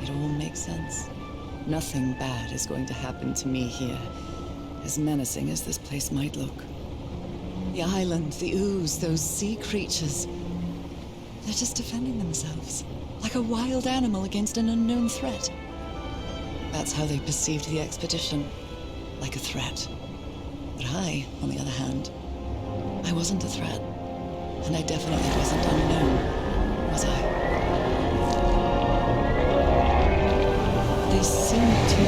it all makes sense. Nothing bad is going to happen to me here, as menacing as this place might look. The island, the ooze, those sea creatures. They're just defending themselves, like a wild animal against an unknown threat. That's how they perceived the expedition, like a threat. But I, on the other hand, I wasn't a threat. And I definitely wasn't unknown, was I? They seemed to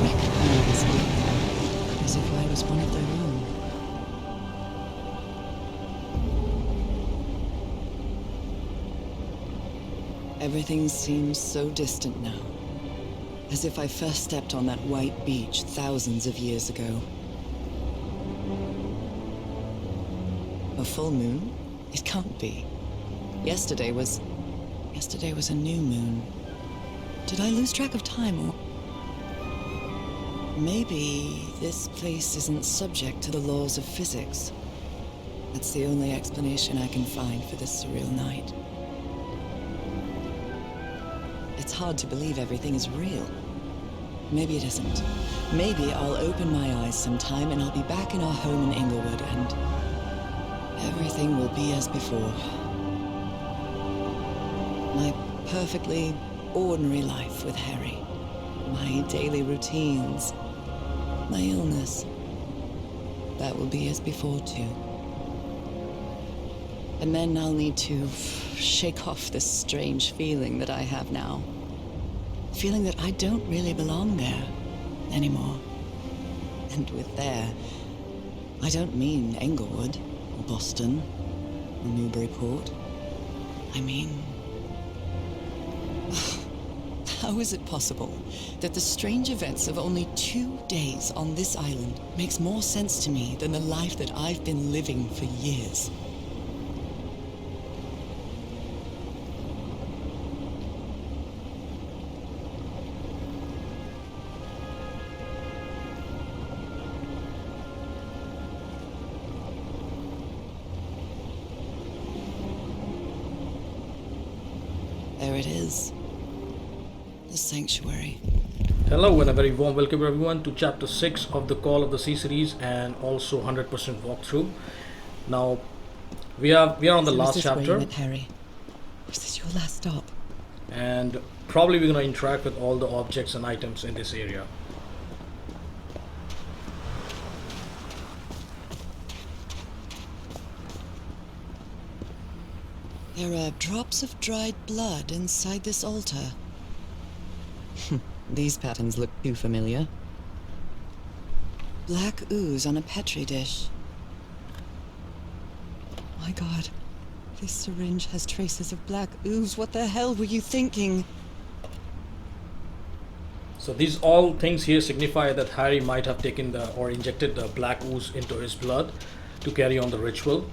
recognize me, as if I was one of their own. Everything seems so distant now, as if I first stepped on that white beach thousands of years ago. A full moon? It can't be. Yesterday was a new moon. Did I lose track of time, or... Maybe this place isn't subject to the laws of physics. That's the only explanation I can find for this surreal night. It's hard to believe everything is real. Maybe it isn't. Maybe I'll open my eyes sometime and I'll be back in our home in Inglewood and everything will be as before. My perfectly ordinary life with Harry. My daily routines. My illness. That will be as before too. And then I'll need to shake off this strange feeling that I have now. Feeling that I don't really belong there anymore. And with there, I don't mean Englewood, or Boston, or Newburyport. I mean... How is it possible that the strange events of only 2 days on this island makes more sense to me than the life that I've been living for years? There it is. The sanctuary. Hello and a very warm welcome everyone to chapter 6 of the Call of the Sea series and also 100% walkthrough. Now we are on the last chapter. Harry? Was this your last stop? And probably we're going to interact with all the objects and items in this area. There are drops of dried blood inside this altar. These patterns look too familiar. Black ooze on a petri dish. My God, this syringe has traces of black ooze. What the hell were you thinking? So these all things here signify that Harry might have taken or injected the black ooze into his blood to carry on the ritual.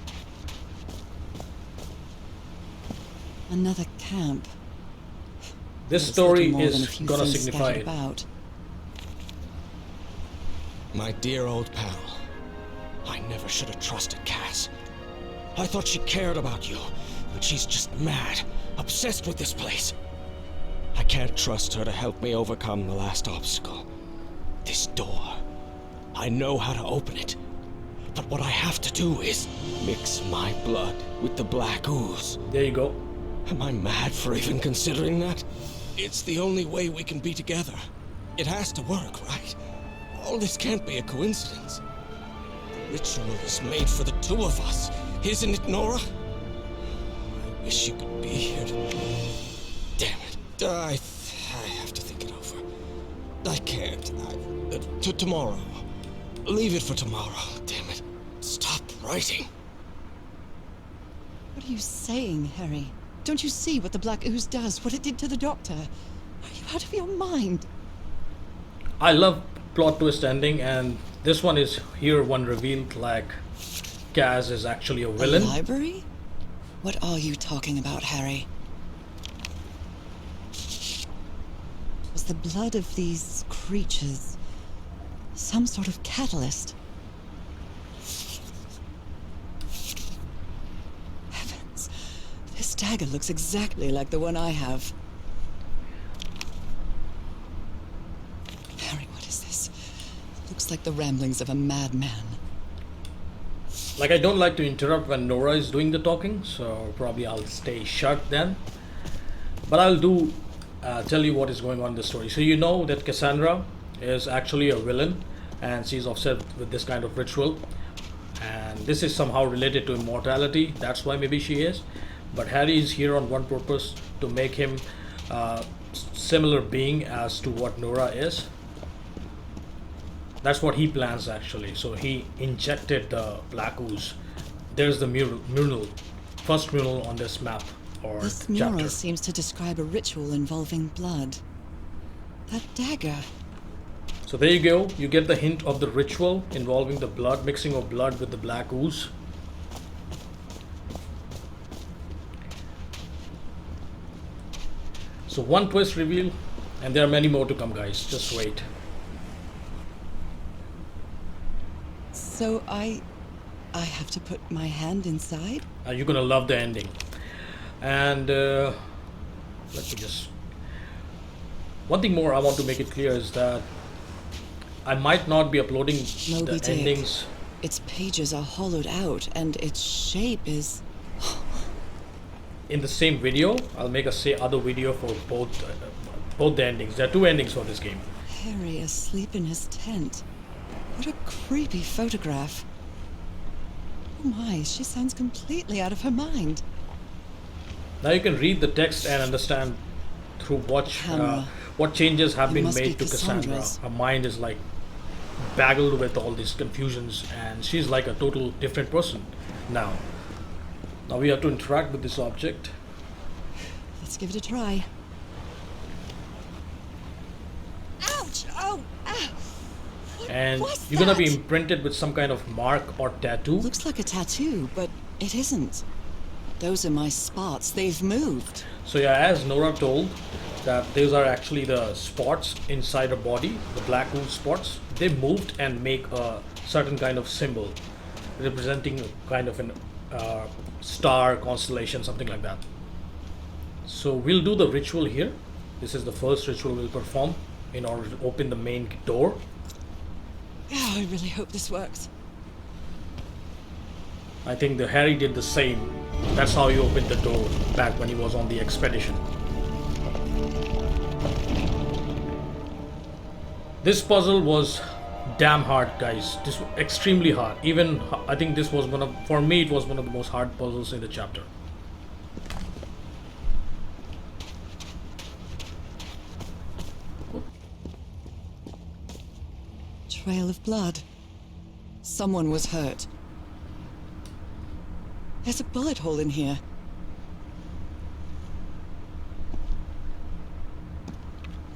Another camp. This story is gonna signify it. About. My dear old pal. I never should have trusted Cass. I thought she cared about you, but she's just mad, obsessed with this place. I can't trust her to help me overcome the last obstacle. This door. I know how to open it. But what I have to do is mix my blood with the black ooze. There you go. Am I mad for even considering that? It's the only way we can be together. It has to work, right? All this can't be a coincidence. The ritual is made for the two of us, isn't it, Norah? I wish you could be here to... Damn it. I have to think it over. I can't. Tomorrow. Leave it for tomorrow. Damn it. Stop writing. What are you saying, Harry? Don't you see what the black ooze does? What it did to the doctor? Are you out of your mind? I love plot twist ending, and this one is here one revealed like Cass is actually a villain. A library? What are you talking about, Harry? Was the blood of these creatures some sort of catalyst? Heavens, this dagger looks exactly like the one I have. like the ramblings of a madman. Like, I don't like to interrupt when Norah is doing the talking, so probably I'll stay shut then. But I'll do tell you what is going on in the story. So you know that Cassandra is actually a villain, and she's obsessed with this kind of ritual. And this is somehow related to immortality. That's why maybe she is. But Harry is here on one purpose, to make him similar being as to what Norah is. That's what he plans actually. So he injected the black ooze. There's the mural, first mural on this map or This chapter. mural seems to describe a ritual involving blood. That dagger. So there you go. You get the hint of the ritual involving the blood, mixing of blood with the black ooze. So one twist reveal, and there are many more to come, guys. Just wait. So I have to put my hand inside? You're gonna love the ending. And let me just. One thing more I want to make it clear is that I might not be uploading Moby the Dick. endings. Its pages are hollowed out, and its shape is... In the same video. I'll make a other video for both the endings. There are two endings for this game. Harry asleep in his tent. What a creepy photograph. Oh my, she sounds completely out of her mind. Now you can read the text and understand through Camera. what changes have You been must be made to Cassandra. Cassandra's. Her mind is like baggled with all these confusions, and she's like a total different person now. Now we have to interact with this object. Let's give it a try. Ouch! Oh! Ah! What And was you're gonna be that? imprinted with some kind of mark or tattoo. Looks like a tattoo, but it isn't. Those are my spots. They've moved. So yeah, as Norah told, that those are actually the spots inside her body, the black ooze spots. They moved and make a certain kind of symbol, representing a kind of an star, constellation, something like that. So we'll do the ritual here. This is the first ritual we'll perform in order to open the main door. Oh, I really hope this works. I think the Harry did the same. That's how he opened the door back when he was on the expedition. This puzzle was damn hard, guys. This was extremely hard. Even I think this was for me, it was one of the most hard puzzles in the chapter. Trail of blood. Someone was hurt. There's a bullet hole in here.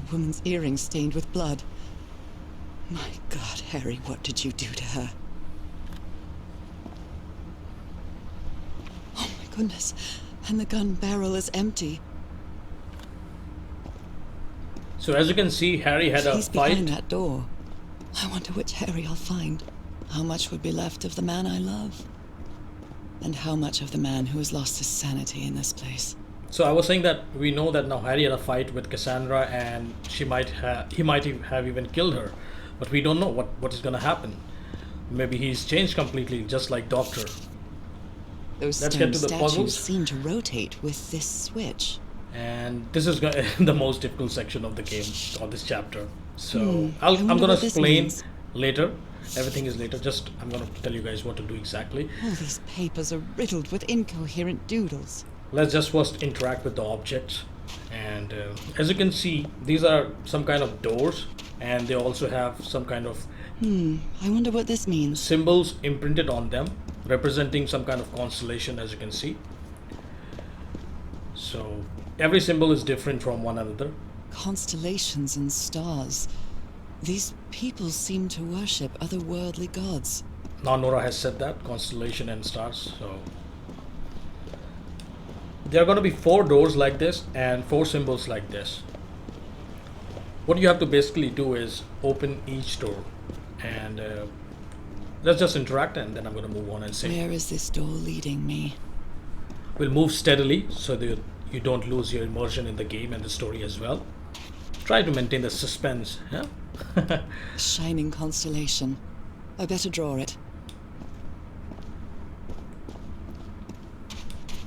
A woman's earring stained with blood. My God, Harry, what did you do to her? Oh my goodness. And the gun barrel is empty. So as you can see, Harry had a He's behind fight. that door. I wonder which Harry I'll find. How much would be left of the man I love? And how much of the man who has lost his sanity in this place? So I was saying that we know that now Harry had a fight with Cassandra, and he might have even killed her, but we don't know what is gonna happen. Maybe he's changed completely, just like Doctor. Those Let's stone get to the statues puzzles. seem to rotate with this switch. And this is the most difficult section of the game, or this chapter. So I I'm wonder gonna what this explain means. later. Everything is later. Just I'm gonna tell you guys what to do exactly. All these papers are riddled with incoherent doodles. Let's just first interact with the objects. And as you can see, these are some kind of doors, and they also have some kind of I wonder what this means. symbols imprinted on them, representing some kind of constellation, as you can see. So every symbol is different from one another. Constellations and stars. These people seem to worship otherworldly gods. Now Norah has said that, constellation and stars. So there are going to be 4 doors like this and 4 symbols like this. What you have to basically do is open each door, and let's just interact, and then I'm going to move on and say. Where is this door leading me? We'll move steadily so that you don't lose your immersion in the game and the story as well. Try to maintain the suspense. Yeah? A shining constellation. I better draw it.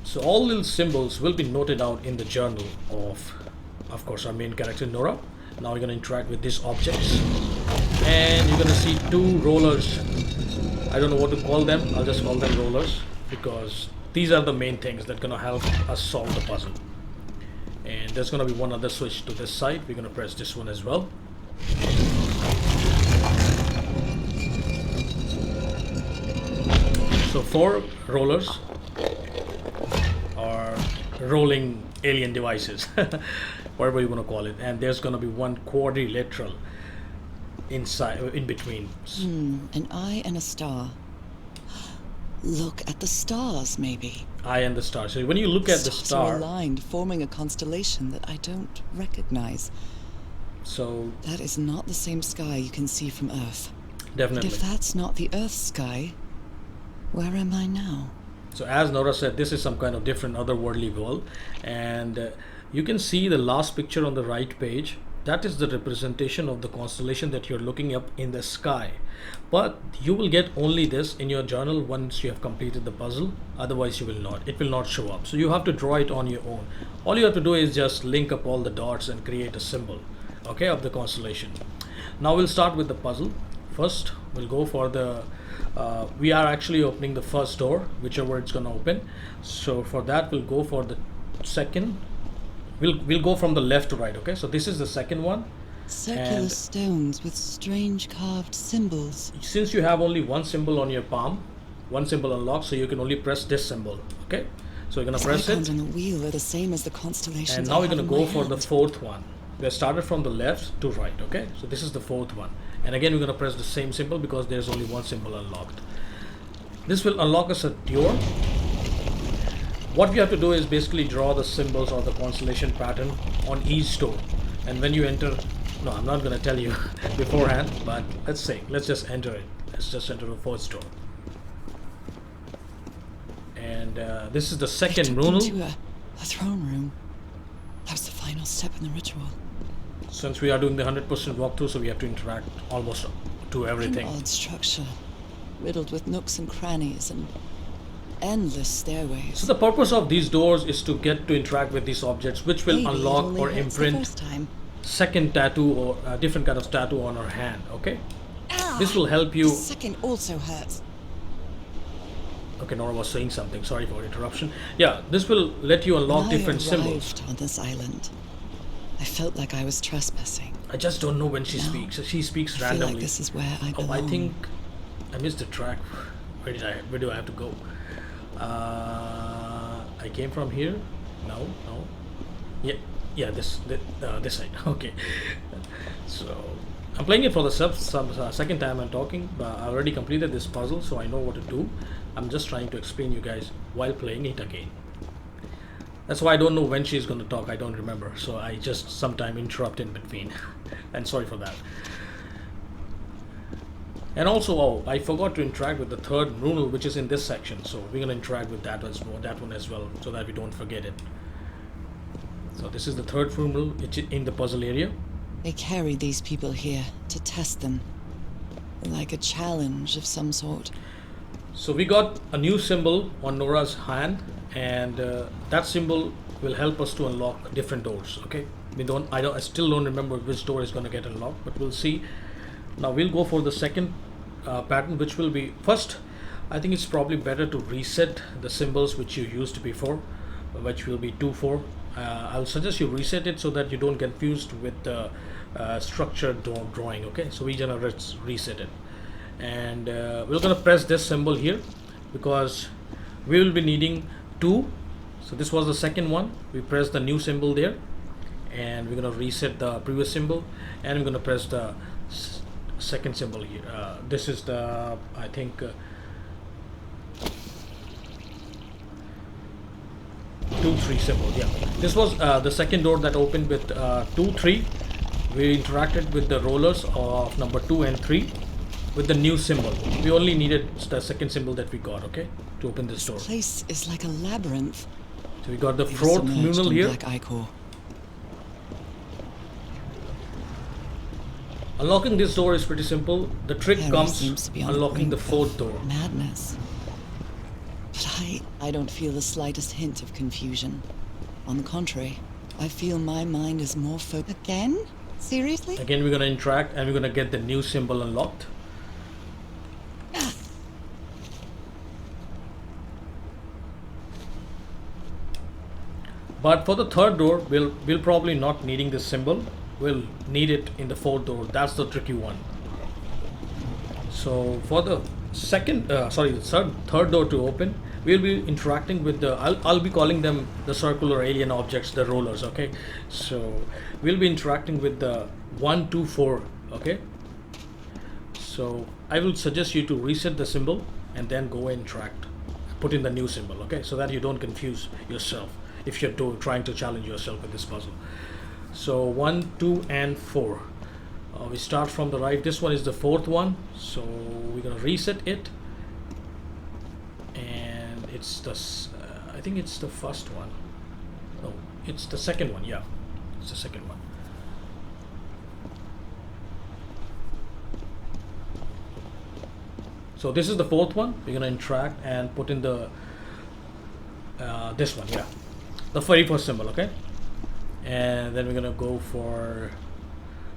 So all little symbols will be noted out in the journal of course, our main character Norah. Now we're going to interact with these objects. And you're going to see two rollers. I don't know what to call them. I'll just call them rollers, because these are the main things that are going to help us solve the puzzle. And there's going to be one other switch to this side. We're going to press this one as well. So 4 rollers are rolling alien devices, whatever you want to call it. And there's going to be one quadrilateral inside, in between. An eye and a star. Look at the stars, maybe. Eye and the star. So when you look at the Stars star, are aligned, forming a constellation that I don't recognize. so That is not the same sky you can see from Earth. But definitely. if that's not the Earth sky, where am I now? So as Norah said, this is some kind of different otherworldly world, and you can see the last picture on the right page. That is the representation of the constellation that you're looking up in the sky. But you will get only this in your journal once you have completed the puzzle. Otherwise you will not. It will not show up. So you have to draw it on your own. All you have to do is just link up all the dots and create a symbol, okay, of the constellation. Now we'll start with the puzzle. First we'll go for the we are actually opening the first door, whichever it's going to open. So for that we'll go for the second. We'll go from the left to right, okay? So this is the second one. Circular And- stones with strange carved symbols. Since you have only one symbol on your palm, one symbol unlocked, so you can only press this symbol, okay? So you're gonna The press icons it, on the wheel are the same as the constellations. and I now we're have gonna in go my for the hand. fourth one. We started from the left to right, okay? So this is the fourth one, and again we're gonna press the same symbol because there's only one symbol unlocked. This will unlock us a door. What we have to do is basically draw the symbols or the constellation pattern on each door, and when you enter, no, I'm not gonna tell you beforehand, but let's just enter it. Let's just enter the first door. And this is the They second took them Mrunal. to a throne room. That was the final step in the ritual. Since we are doing the 100% walkthrough, so we have to interact almost to everything. An odd structure, riddled with nooks and crannies and endless stairways. So the purpose of these doors is to get to interact with these objects, which will Maybe it unlock only or hurts the imprint first time. second tattoo or a different kind of tattoo on our hand, okay? Ah, This will help the you. second also hurts. Okay, Norah was saying something. Sorry for interruption. Yeah, this will let you unlock When different I symbols. arrived on this island, I felt like I was trespassing. I just don't know when she No. speaks. She speaks I feel randomly. like this is where I Oh, belong. I think I missed the track. Where do I have to go? I came from here. No. Yeah. This side. Okay. So I'm playing it for the second time I'm talking, but I already completed this puzzle, so I know what to do. I'm just trying to explain you guys while playing it again. That's why I don't know when she's going to talk. I don't remember, so I just sometime interrupt in between. And sorry for that. And also, oh, I forgot to interact with the third Mrunal, which is in this section. So we're going to interact with that one as well, so that we don't forget it. So this is the third Mrunal in the puzzle area. They carried these people here to test them. Like a challenge of some sort. So we got a new symbol on Norah's hand, and that symbol will help us to unlock different doors. Okay, I still don't remember which door is going to get unlocked, but we'll see. Now we'll go for the second pattern, which will be first. I think it's probably better to reset the symbols which you used before, which will be 2, 4. I'll suggest you reset it so that you don't get confused with the structured drawing. Okay, so we're gonna reset it, and we're gonna press this symbol here because we will be needing 2. So this was the second one. We press the new symbol there, and we're gonna reset the previous symbol, and I'm gonna press the second symbol here. This is the, I think, 2, 3 symbol. Yeah, this was the second door that opened with 2, 3. We interacted with the rollers of number 2 and 3 with the new symbol. We only needed the second symbol that we got, okay, to open this door. This place is like a labyrinth. So we got the We were fourth submerged Mrunal in here. black ichor. Unlocking this door is pretty simple. The trick Harry comes seems to be on the unlocking the brink fourth of door. Madness. But I don't feel the slightest hint of confusion. On the contrary, I feel my mind is more focused. Again? Seriously? Again, we're going to interact and we're going to get the new symbol unlocked. But for the third door, we'll probably not needing this symbol. We'll need it in the fourth door. That's the tricky one. So for the third door to open, we'll be interacting with the, I'll be calling them the circular alien objects, the rollers, okay? So we'll be interacting with the 1, 2, 4, okay? So I will suggest you to reset the symbol and then go and interact, put in the new symbol, okay? So that you don't confuse yourself if you're trying to challenge yourself with this puzzle. So 1, 2, and 4. We start from the right. This one is the fourth one, so we're gonna reset it, and it's the I think it's the first one. No, it's the second one. Yeah, it's the second one. So this is the fourth one. We're gonna interact and put in the this one. Yeah, the very first symbol. Okay, and then we're gonna go for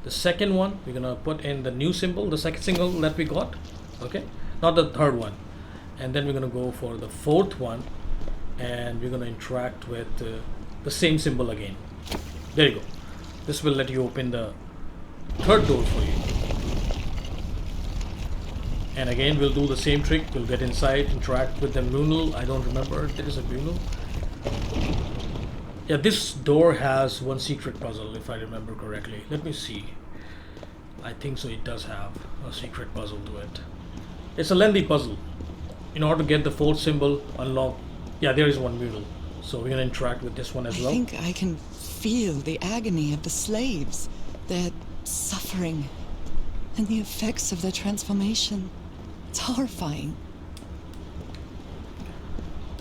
the second one. We're gonna put in the new symbol, the second symbol that we got, okay, not the third one. And then we're gonna go for the fourth one, and we're gonna interact with the same symbol again. There you go. This will let you open the third door for you. And again, we'll do the same trick. We'll get inside, interact with the Mrunal. I don't remember if there is a Mrunal. Yeah, this door has one secret puzzle, if I remember correctly. Let me see. I think so, it does have a secret puzzle to it. It's a lengthy puzzle. In order to get the fourth symbol unlocked, yeah, there is one Mrunal. So we're gonna interact with this one as well. I think I can feel the agony of the slaves, their suffering, and the effects of their transformation. It's horrifying.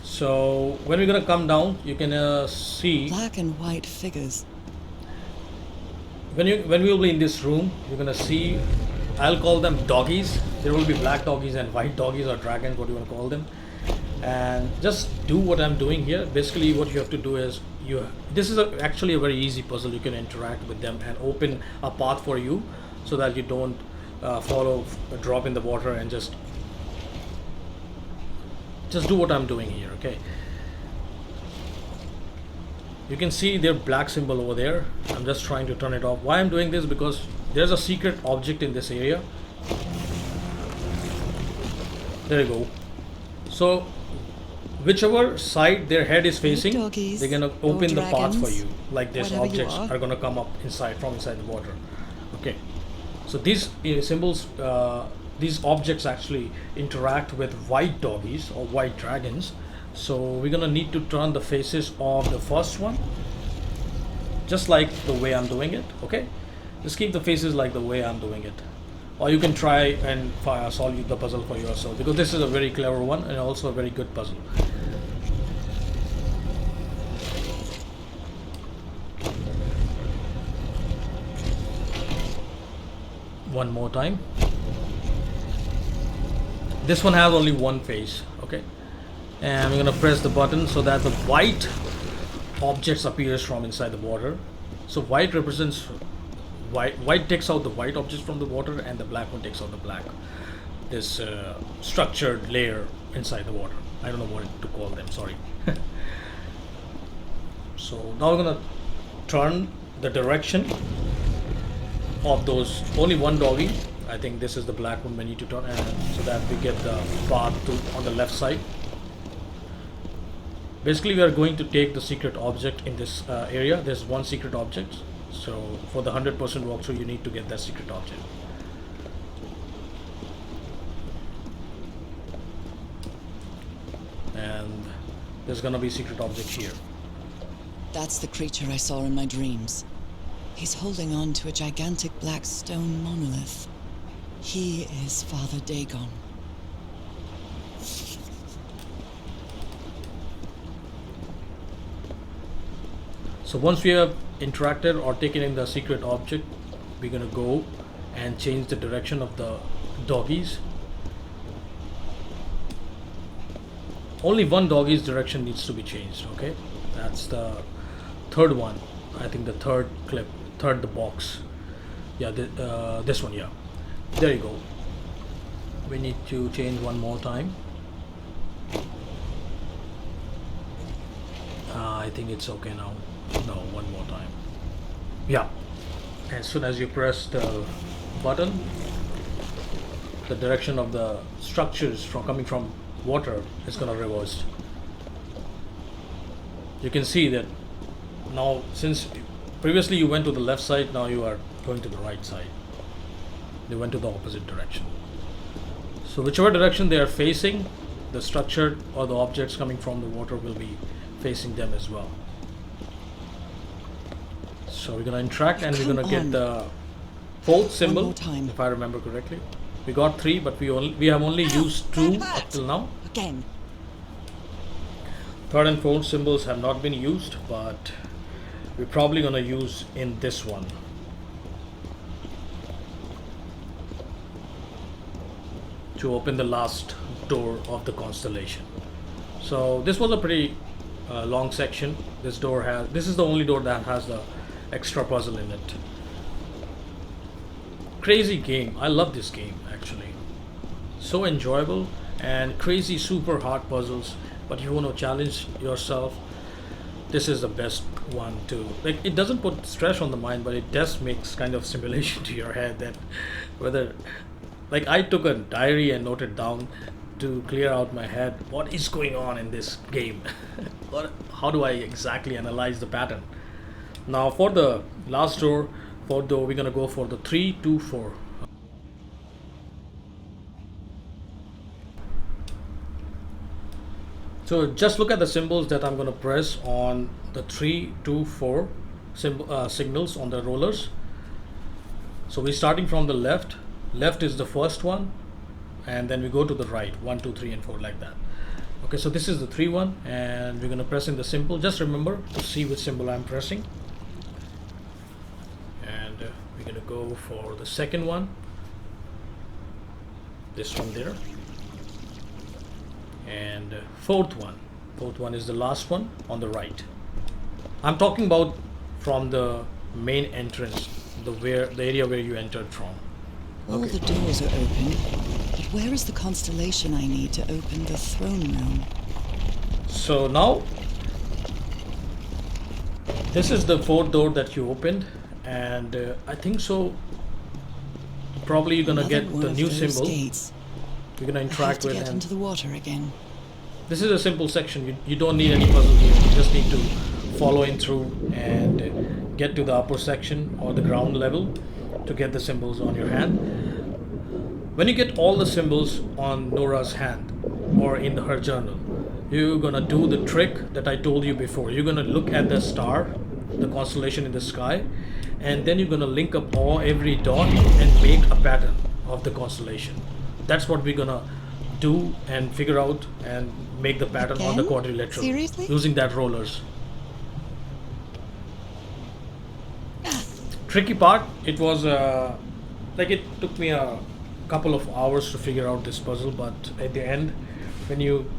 So when we're gonna come down, you can see Black and white figures. when we will be in this room, you're gonna see, I'll call them doggies. There will be black doggies and white doggies, or dragons, what you want to call them. And just do what I'm doing here. Basically what you have to do is, this is actually a very easy puzzle. You can interact with them and open a path for you, so that you don't follow a drop in the water, and just do what I'm doing here, okay? You can see their black symbol over there. I'm just trying to turn it off. Why I'm doing this? Because there's a secret object in this area. There you go. So whichever side their head is facing, doggies, they're gonna or open the path for dragons, you. Like this, whatever you objects are. are gonna come up from inside the water. Okay. So these symbols, these objects actually interact with white doggies or white dragons. So we're gonna need to turn the faces of the first one, just like the way I'm doing it, okay? Just keep the faces like the way I'm doing it. Or you can try and solve the puzzle for yourself, because this is a very clever one and also a very good puzzle. One more time. This one has only one face, okay? And we're gonna press the button so that the white objects appears from inside the water. So white represents white takes out the white objects from the water, and the black one takes out the black, this structured layer inside the water. I don't know what to call them, sorry. So now we're gonna turn the direction of those, only one doggy. I think this is the black one we need to turn, so that we get the path on the left side. Basically we are going to take the secret object in this area. There's one secret object, so for the 100% walkthrough you need to get that secret object. And there's gonna be a secret object here. That's the creature I saw in my dreams. He's holding on to a gigantic black stone monolith. He is Father Dagon. So once we have interacted or taken in the secret object, we're gonna go and change the direction of the doggies. Only one doggy's direction needs to be changed, okay? That's the third one. I think the third clip, the box. Yeah, this one, yeah. There you go. We need to change one more time. I think it's okay now. No, one more time. Yeah. As soon as you press the button, the direction of the structures coming from water is gonna reverse. You can see that now, since previously you went to the left side, now you are going to the right side. They went to the opposite direction. So whichever direction they are facing, the structure or the objects coming from the water will be facing them as well. So we're gonna interact and we're gonna get the fourth symbol, if I remember correctly. We got 3, but we have only used 2 up till now. Again. Third and fourth symbols have not been used, but we're probably gonna use in this one. To open the last door of the constellation. So this was a pretty long section. This is the only door that has the extra puzzle in it. Crazy game. I love this game actually. So enjoyable and crazy, super hard puzzles. But you want to challenge yourself, this is the best one to, like, it doesn't put stress on the mind, but it does makes kind of simulation to your head that whether, like, I took a diary and noted down to clear out my head what is going on in this game. How do I exactly analyze the pattern? Now for the last door, we're gonna go for the 3, 2, 4. So just look at the symbols that I'm gonna press on the 3, 2, 4 signals on the rollers. So we're starting from the left. Left is the first one, and then we go to the right, 1, 2, 3, and 4, like that. Okay, so this is the 3 one, and we're gonna press in the symbol. Just remember to see which symbol I'm pressing. And we're gonna go for the second one, this one there, and fourth one is the last one on the right. I'm talking about from the main entrance, the area where you entered from. All the doors are open, but where is the constellation I need to open the throne room? So now this is the fourth door that you opened, and I think so probably you're gonna get the new symbol. Gates. You're gonna interact with, get and into the water again. this is a simple section. You don't need any puzzle here. You just need to follow in through and get to the upper section or the ground level to get the symbols on your hand. When you get all the symbols on Norah's hand or in her journal, you're gonna do the trick that I told you before. You're gonna look at the star, the constellation in the sky, and then you're gonna link up every dot and make a pattern of the constellation. That's what we're gonna do and figure out and make the pattern on the quadrilateral. Seriously? Using that rollers. Tricky part, it was like it took me a couple of hours to figure out this puzzle, but at the end, when you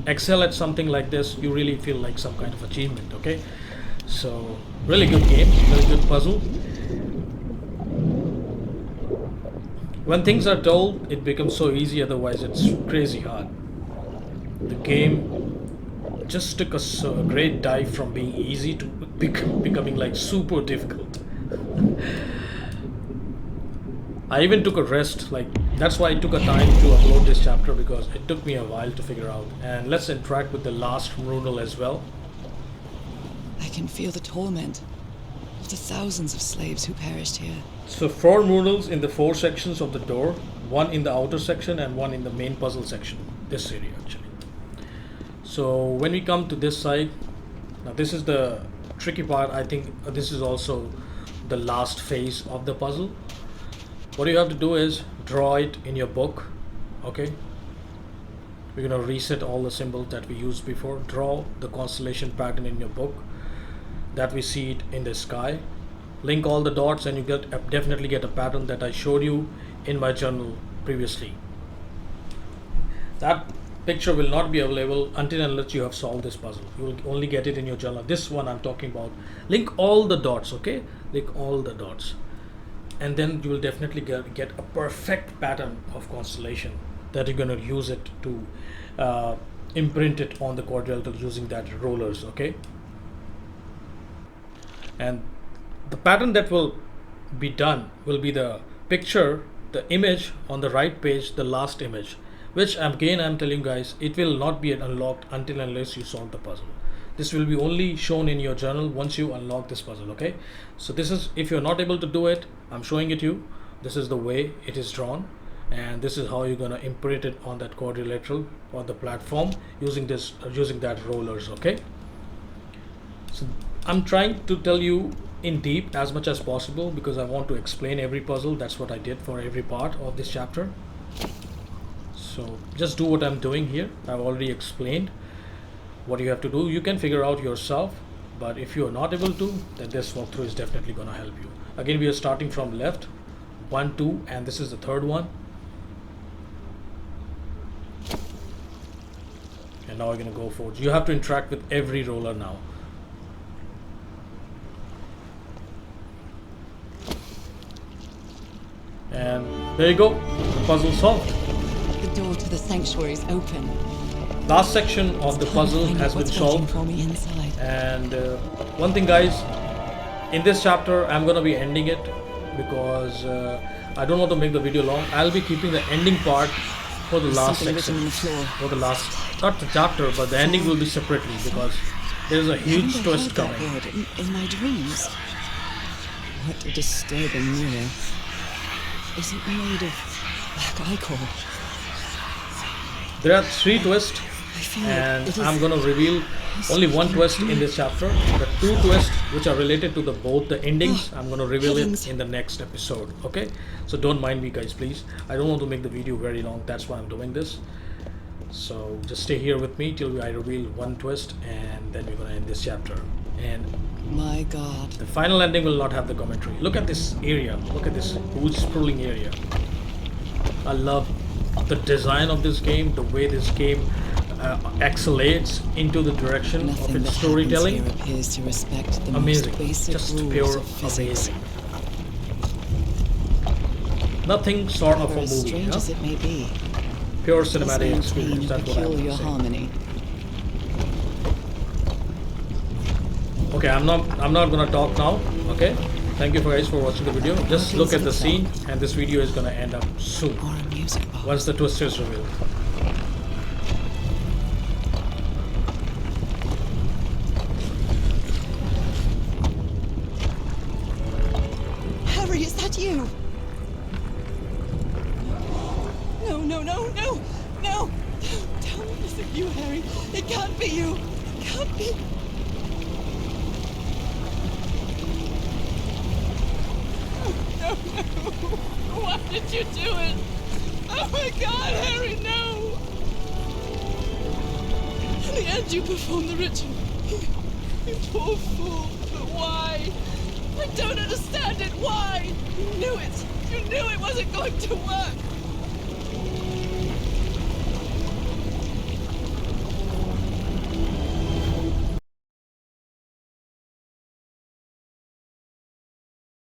excel at something like this, you really feel like some kind of achievement. Okay, so really good game, really good puzzle. When things are told, it becomes so easy, otherwise it's crazy hard. The game just took a great dive from being easy to becoming like super difficult. I even took a rest, like that's why I took a time to upload this chapter, because it took me a while to figure out. And let's interact with the last Mrunal as well. I can feel the torment of the thousands of slaves who perished here. So 4 Mrunals in the 4 sections of the door, 1 in the outer section and 1 in the main puzzle section, this area actually. So when we come to this side, now this is the tricky part. I think this is also the last phase of the puzzle. What you have to do is draw it in your book. Okay, we're gonna reset all the symbols that we used before. Draw the constellation pattern in your book that we see it in the sky, link all the dots, and you definitely get a pattern that I showed you in my journal previously. That picture will not be available until unless you have solved this puzzle. You will only get it in your journal. This one I'm talking about. Link all the dots, okay? Link all the dots. And then you will definitely get a perfect pattern of constellation that you're going to use it to imprint it on the quadrilateral using that rollers, okay? And the pattern that will be done will be the picture, the image on the right page, the last image, which again I'm telling you guys, it will not be unlocked until unless you solve the puzzle. This will be only shown in your journal once you unlock this puzzle, okay? So this is, if you're not able to do it, I'm showing it to you. This is the way it is drawn, and this is how you're gonna imprint it on that quadrilateral or the platform using that rollers, okay? So I'm trying to tell you in deep as much as possible because I want to explain every puzzle. That's what I did for every part of this chapter. So just do what I'm doing here. I've already explained what you have to do. You can figure out yourself, but if you are not able to, then this walkthrough is definitely going to help you. Again, we are starting from left, 1, 2, and this is the third one. And now we're going to go forward. You have to interact with every roller now. And there you go, the puzzle solved. The door to the sanctuary is open. Last section of the puzzle has been solved. For me inside. And one thing, guys, in this chapter I'm gonna be ending it because I don't want to make the video long. I'll be keeping the ending part for the last section, for the last, not the chapter, but the ending will be separately because there's a huge twist coming. In my dreams. What a disturbing mirror. Is it made of black ichor? There are 3 twists, and I'm gonna reveal only one twist in this chapter. The 2 twists which are related to both the endings, I'm gonna reveal it in the next episode, okay? So don't mind me, guys, please. I don't want to make the video very long, that's why I'm doing this. So just stay here with me till I reveal one twist, and then we're gonna end this chapter. And my God, the final ending will not have the commentary. Look at this area. Look at this huge sprawling area. I love the design of this game, the way this game accelerates into the direction of its storytelling. Appears to respect the amazing, most basic just rules pure of physics. amazing. Nothing sort of a However, movie, strange as it may be, pure it does cinematic experience. maintain That's what I peculiar would say. harmony. Okay, I'm not gonna talk now. Okay, thank you guys for watching the video. Just look at the scene, and this video is gonna end up soon Or a music box. once the twist is revealed. Harry, is that you? No, no, no, no, no! Tell me this is you, Harry. It can't be you. It can't be. No, no. Why did you do it? Oh my God, Harry, no! In the end, you performed the ritual. You poor fool. But why? I don't understand it. Why? You knew it. You knew it wasn't going to work.